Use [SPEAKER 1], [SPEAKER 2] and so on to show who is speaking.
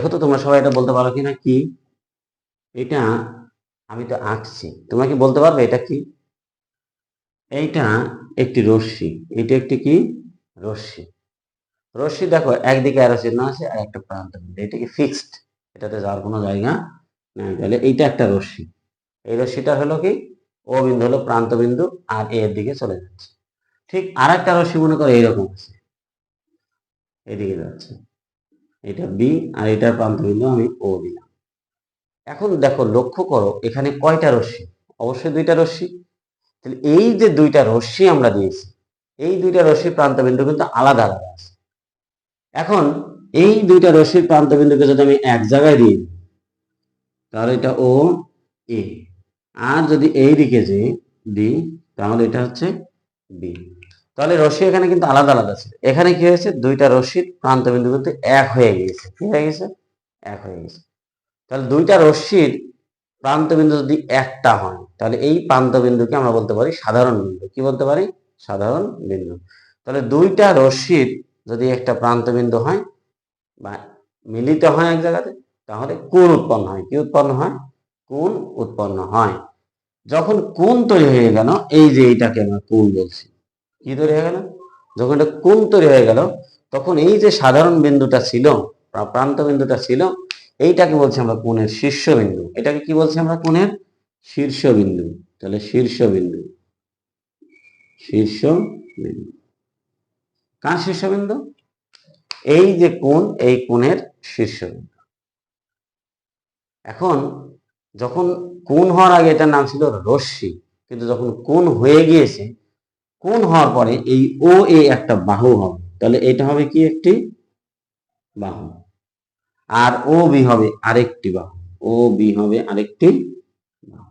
[SPEAKER 1] দেখো তো তোমরা সবাই এটা বলতে পারো কিনা কি? এটা আমি তো আঁকছি, তোমরা কি বলতে পারবে এটা কি? এইটা একটি রশ্মি, এটা একটি কি রশ্মি। রশ্মি দেখো একদিকে অ্যারো চিহ্ন আছে আর একটা প্রান্ত বিন্দু, এটা কি ফিক্সড, এটাতে যাওয়ার কোনো জায়গা নাই। তাহলে এইটা একটা রশ্মি, এই রশ্মিটা হলো কি ও বিন্দু হলো প্রান্ত বিন্দু আর এর দিকে চলে যাচ্ছে। ঠিক আর একটা রশ্মি মনে করো এইরকম আছে, এদিকে যাচ্ছে, এটা বি আর এটার প্রান্ত বিন্দু আমি ও দিলাম। এখন দেখো লক্ষ্য করো এখানে কয়টা রশ্মি? অবশ্যই দুইটা রশ্মি। তাহলে এই যে দুইটা রশ্মি আমরা দিয়েছি, এই দুইটা রশ্মির প্রান্তবিন্দু কিন্তু আলাদা আলাদা আছে। এখন এই দুইটা রশ্মির প্রান্তবিন্দুকে যদি আমি এক জায়গায় দিই, তাহলে এটা ও এ, আর যদি এই দিকে যে দিই তাহলে এটা হচ্ছে বি। তাহলে রশ্মি এখানে কিন্তু আলাদা আলাদা ছিল, এখানে কি হয়েছে দুইটা রশ্মির প্রান্তবিন্দু কিন্তু এক হয়ে গিয়েছে। কি হয়ে গেছে? এক হয়ে গেছে। তাহলে দুইটা রশ্মির প্রান্তবিন্দু যদি একটা হয় তাহলে এই প্রান্তবিন্দুকে আমরা বলতে পারি সাধারণ বিন্দু। কি বলতে পারি? সাধারণ বিন্দু। তাহলে দুইটা রশ্মির যদি একটা প্রান্তবিন্দু হয় বা মিলিত হয় এক জায়গাতে, তাহলে কোণ উৎপন্ন হয়। কি উৎপন্ন হয়? কোণ উৎপন্ন হয়। যখন কোণ তৈরি হয়ে গেল, এই যে এইটাকে আমরা কোণ বলছি, কি তৈরি হয়ে গেল? যখন এটা কোণ তৈরি হয়ে গেল, তখন এই যে সাধারণ বিন্দুটা ছিল, প্রান্ত বিন্দুটা ছিল, এইটাকে বলছি আমরা কোণের শীর্ষবিন্দু। এটাকে কি বলছি আমরা? কোণের শীর্ষবিন্দু। তাহলে শীর্ষবিন্দু, শীর্ষবিন্দু কার শীর্ষবিন্দু? এই যে কোণ, এই কোণের শীর্ষবিন্দু। এখন যখন কোণ হওয়ার আগে এটার নাম ছিল রশ্মি, কিন্তু যখন কোণ হয়ে গিয়েছে, কোণ হওয়ার পরে এই ও এ একটা বাহু হবে। তাহলে এটা হবে কি? একটি বাহু। আর ও বি হবে আরেকটি বাহু, ও বি হবে আরেকটি বাহু।